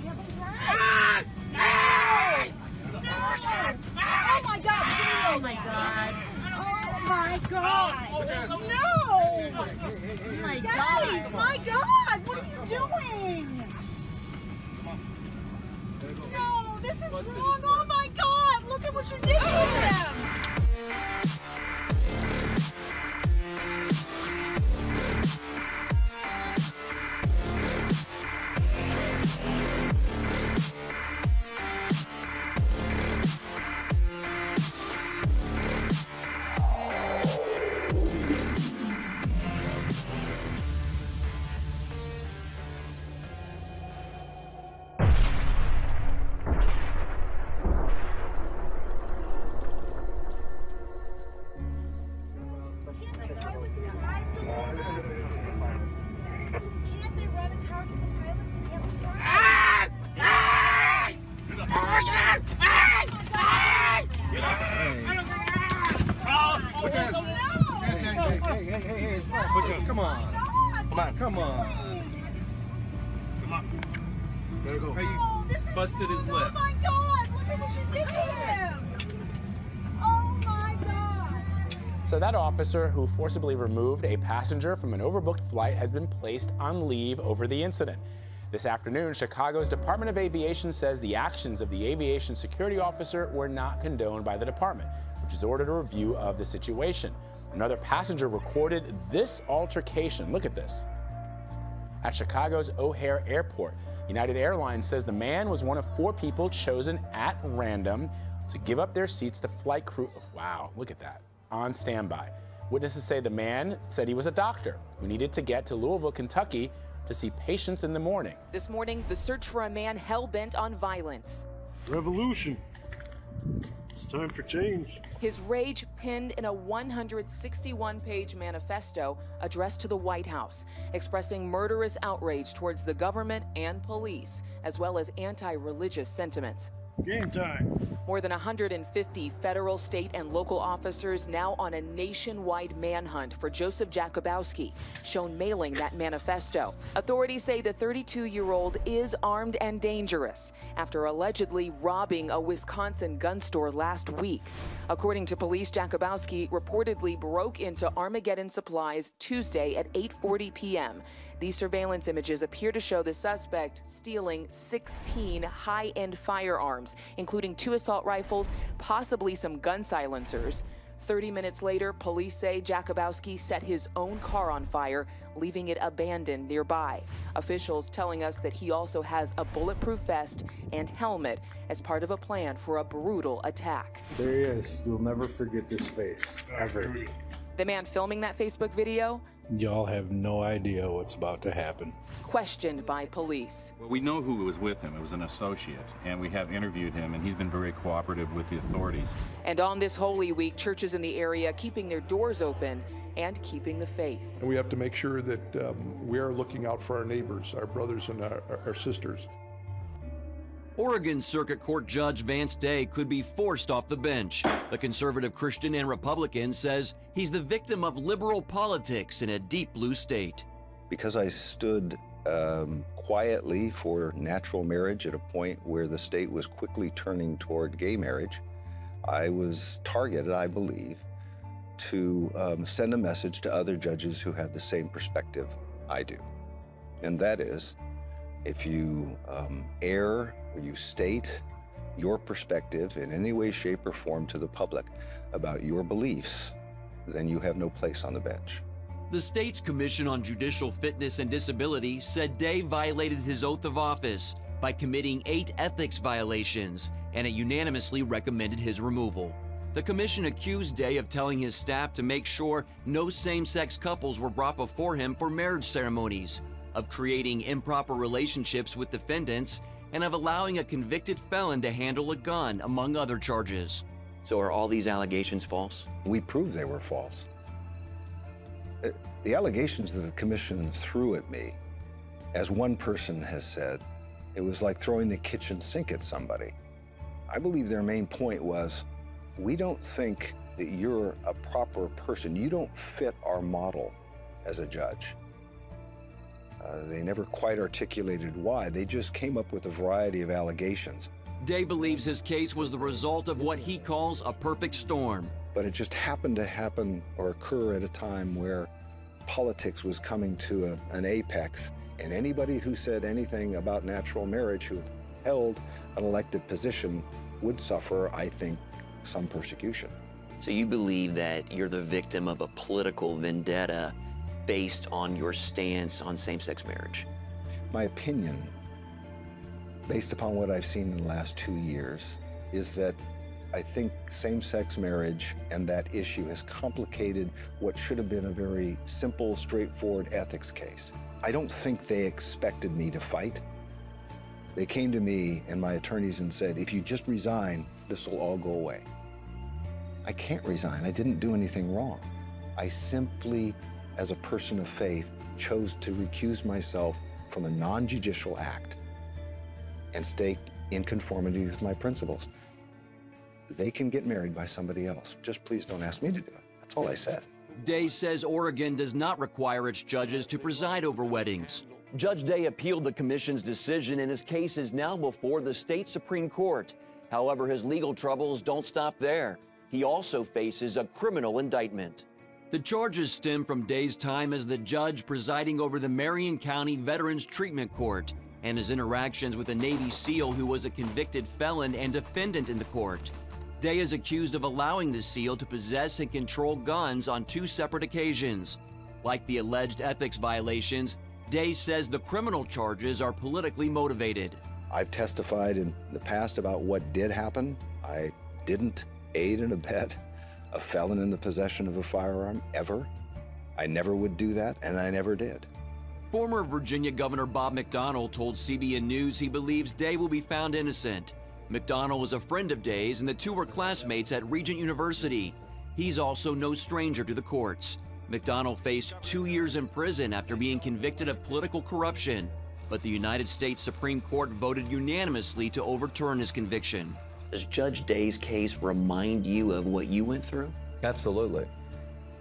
Let him drive. No! Oh my God! Oh my God! Oh my God! No! Oh my Guys, God! my God! What are you doing? No, this is wrong. Oh my God! Look at what you did to him! Come on. Come on. There you go. Hey, busted his lip. Oh my God! Look at what you did to him! Oh my God! So that officer who forcibly removed a passenger from an overbooked flight has been placed on leave over the incident. This afternoon, Chicago's Department of Aviation says the actions of the aviation security officer were not condoned by the department, which has ordered a review of the situation. Another passenger recorded this altercation. Look at this. At Chicago's O'Hare Airport, United Airlines says the man was one of 4 people chosen at random to give up their seats to flight crew. Wow, look at that. On standby. Witnesses say the man said he was a doctor who needed to get to Louisville, Kentucky to see patients in the morning. This morning, the search for a man hell-bent on violence. Revolution. It's time for change. His rage pinned in a 161-page manifesto addressed to the White House, expressing murderous outrage towards the government and police, as well as anti-religious sentiments. Game time. More than 150 federal, state, and local officers now on a nationwide manhunt for Joseph Jakubowski, shown mailing that manifesto. Authorities say the 32-year-old is armed and dangerous after allegedly robbing a Wisconsin gun store last week. According to police, Jakubowski reportedly broke into Armageddon Supplies Tuesday at 8:40 p.m. These surveillance images appear to show the suspect stealing 16 high-end firearms, including 2 assault rifles, possibly some gun silencers. 30 minutes later, police say Jakubowski set his own car on fire, leaving it abandoned nearby. Officials telling us that he also has a bulletproof vest and helmet as part of a plan for a brutal attack. There he is. You'll never forget this face, ever. The man filming that Facebook video, Y'all have no idea what's about to happen. questioned by police. Well, we know who was with him. It was an associate, and we have interviewed him, and he's been very cooperative with the authorities. And on this Holy Week, churches in the area keeping their doors open and keeping the faith. And we have to make sure that we are looking out for our neighbors, our brothers and our sisters. Oregon Circuit Court Judge Vance Day could be forced off the bench. The conservative Christian and Republican says he's the victim of liberal politics in a deep blue state. Because I stood quietly for natural marriage at a point where the state was quickly turning toward gay marriage, I was targeted, I believe, to send a message to other judges who had the same perspective I do. And that is, if you err or you state your perspective in any way, shape, or form to the public about your beliefs, then you have no place on the bench. The state's Commission on Judicial Fitness and Disability said Day violated his oath of office by committing 8 ethics violations, and it unanimously recommended his removal. The commission accused Day of telling his staff to make sure no same-sex couples were brought before him for marriage ceremonies, of creating improper relationships with defendants, and of allowing a convicted felon to handle a gun, among other charges. So are all these allegations false? We proved they were false. The allegations that the commission threw at me, as one person has said, it was like throwing the kitchen sink at somebody. I believe their main point was, we don't think that you're a proper person. You don't fit our model as a judge. They never quite articulated why. They just came up with a variety of allegations. Day believes his case was the result of what he calls a perfect storm. But it just happened to happen or occur at a time where politics was coming to an apex, and anybody who said anything about natural marriage who held an elected position would suffer, I think, some persecution. So you believe that you're the victim of a political vendetta based on your stance on same-sex marriage? My opinion, based upon what I've seen in the last 2 years, is that I think same-sex marriage and that issue has complicated what should have been a very simple, straightforward ethics case. I don't think they expected me to fight. They came to me and my attorneys and said, if you just resign, this will all go away. I can't resign. I didn't do anything wrong. I simply, as a person of faith, chose to recuse myself from a non-judicial act and stay in conformity with my principles. They can get married by somebody else. Just please don't ask me to do it. That's all I said. Day says Oregon does not require its judges to preside over weddings. Judge Day appealed the commission's decision, and his case is now before the state Supreme Court. However, his legal troubles don't stop there. He also faces a criminal indictment. The charges stem from Day's time as the judge presiding over the Marion County Veterans Treatment Court and his interactions with a Navy SEAL who was a convicted felon and defendant in the court. Day is accused of allowing the SEAL to possess and control guns on 2 separate occasions. Like the alleged ethics violations, Day says the criminal charges are politically motivated. I've testified in the past about what did happen. I didn't aid and abet a felon in the possession of a firearm, ever. I never would do that, and I never did. Former Virginia Governor Bob McDonnell told CBN News he believes Day will be found innocent. McDonnell was a friend of Day's, and the two were classmates at Regent University. He's also no stranger to the courts. McDonnell faced 2 years in prison after being convicted of political corruption, but the United States Supreme Court voted unanimously to overturn his conviction. Does Judge Day's case remind you of what you went through? Absolutely.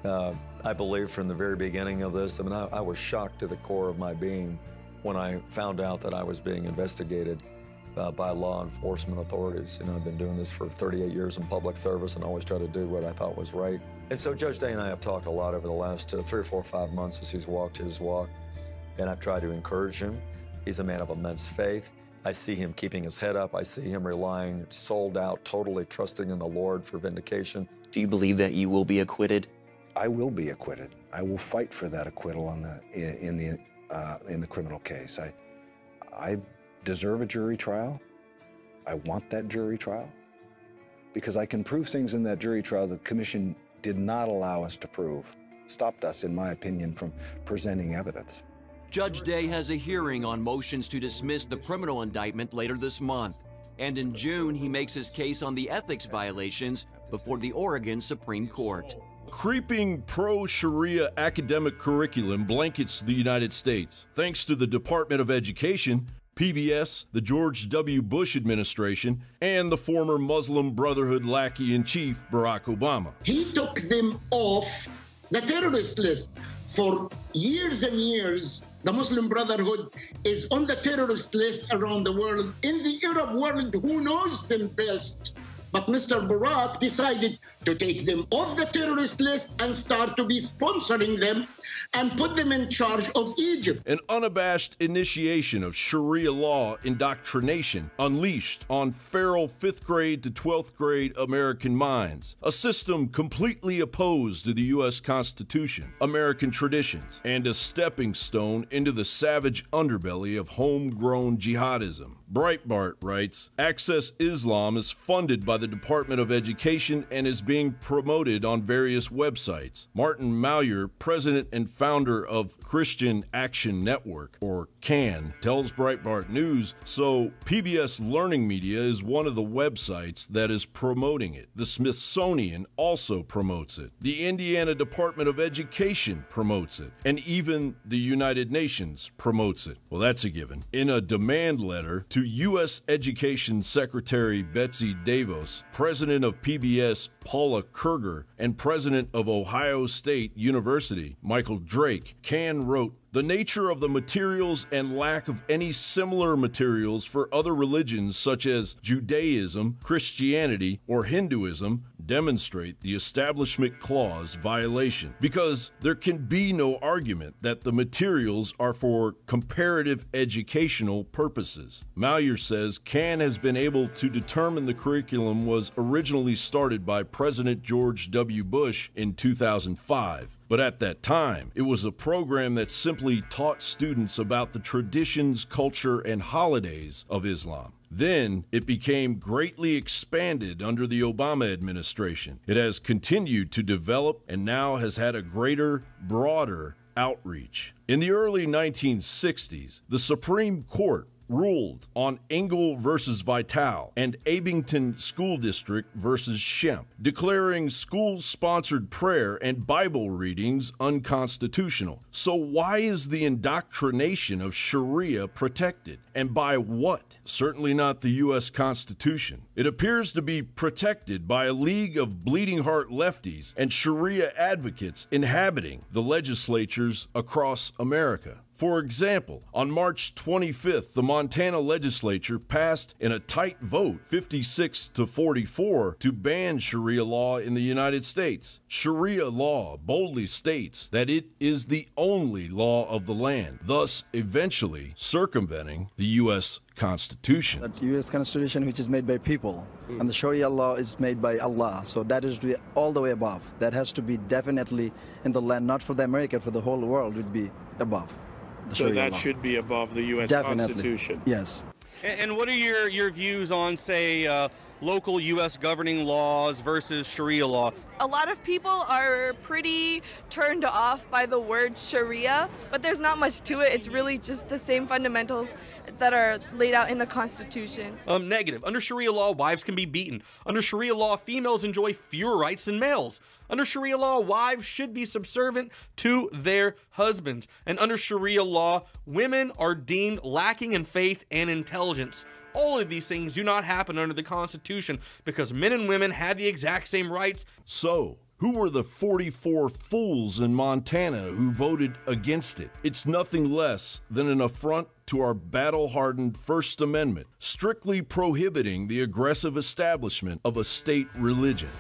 I believe from the very beginning of this, I was shocked to the core of my being when I found out that I was being investigated by law enforcement authorities. I've been doing this for 38 years in public service and always tried to do what I thought was right. And so Judge Day and I have talked a lot over the last 3 or 4 or 5 months as he's walked his walk, and I've tried to encourage him. He's a man of immense faith. I see him keeping his head up. I see him relying, sold out, totally trusting in the Lord for vindication. Do you believe that you will be acquitted? I will be acquitted. I will fight for that acquittal in the criminal case. I deserve a jury trial. I want that jury trial because I can prove things in that jury trial that the commission did not allow us to prove. Stopped us, in my opinion, from presenting evidence. Judge Day has a hearing on motions to dismiss the criminal indictment later this month. And in June, he makes his case on the ethics violations before the Oregon Supreme Court. Creeping pro-Sharia academic curriculum blankets the United States. Thanks to the Department of Education, PBS, the George W. Bush administration, and the former Muslim Brotherhood lackey-in-chief, Barack Obama. He took them off the terrorist list. For years and years, the Muslim Brotherhood is on the terrorist list around the world. In the Arab world, who knows them best? But Mr. Barack decided to take them off the terrorist list and start to be sponsoring them and put them in charge of Egypt. An unabashed initiation of Sharia law indoctrination unleashed on feral 5th grade to 12th grade American minds. A system completely opposed to the U.S. Constitution, American traditions, and a stepping stone into the savage underbelly of homegrown jihadism. Breitbart writes, Access Islam is funded by the Department of Education and is being promoted on various websites. Martin Mallier, president and founder of Christian Action Network, or CAN, tells Breitbart News, so PBS Learning Media is one of the websites that is promoting it. The Smithsonian also promotes it. The Indiana Department of Education promotes it. And even the United Nations promotes it. Well, that's a given. In a demand letter to U.S. Education Secretary Betsy DeVos, Davis, president of PBS Paula Kerger, and president of Ohio State University Michael Drake, Can wrote, "The nature of the materials and lack of any similar materials for other religions such as Judaism, Christianity, or Hinduism demonstrate the Establishment Clause violation, because there can be no argument that the materials are for comparative educational purposes." Mallier says Can has been able to determine the curriculum was originally started by President George W. Bush in 2005. But at that time, it was a program that simply taught students about the traditions, culture, and holidays of Islam. Then it became greatly expanded under the Obama administration. It has continued to develop and now has had a greater, broader outreach. In the early 1960s, the Supreme Court ruled on Engel versus Vitale and Abington School District versus Shemp, declaring school-sponsored prayer and Bible readings unconstitutional. So why is the indoctrination of Sharia protected? And by what? Certainly not the U.S. Constitution. It appears to be protected by a league of bleeding heart lefties and Sharia advocates inhabiting the legislatures across America. For example, on March 25th, the Montana legislature passed in a tight vote, 56-44, to ban Sharia law in the United States. Sharia law boldly states that it is the only law of the land, thus eventually circumventing the U.S. Constitution. The U.S. Constitution, which is made by people, and the Sharia law is made by Allah. So that is all the way above. That has to be definitely in the land, not for the America, for the whole world would be above. So that should be above the U.S. Constitution. Yes. And what are your views on, say, local U.S. governing laws versus Sharia law? A lot of people are pretty turned off by the word Sharia, but there's not much to it. It's really just the same fundamentals that are laid out in the Constitution. Negative. Under Sharia law, wives can be beaten. Under Sharia law, females enjoy fewer rights than males. Under Sharia law, wives should be subservient to their husbands. And under Sharia law, women are deemed lacking in faith and intelligence. All of these things do not happen under the Constitution because men and women have the exact same rights. So, who were the 44 fools in Montana who voted against it? It's nothing less than an affront to our battle-hardened First Amendment, strictly prohibiting the aggressive establishment of a state religion.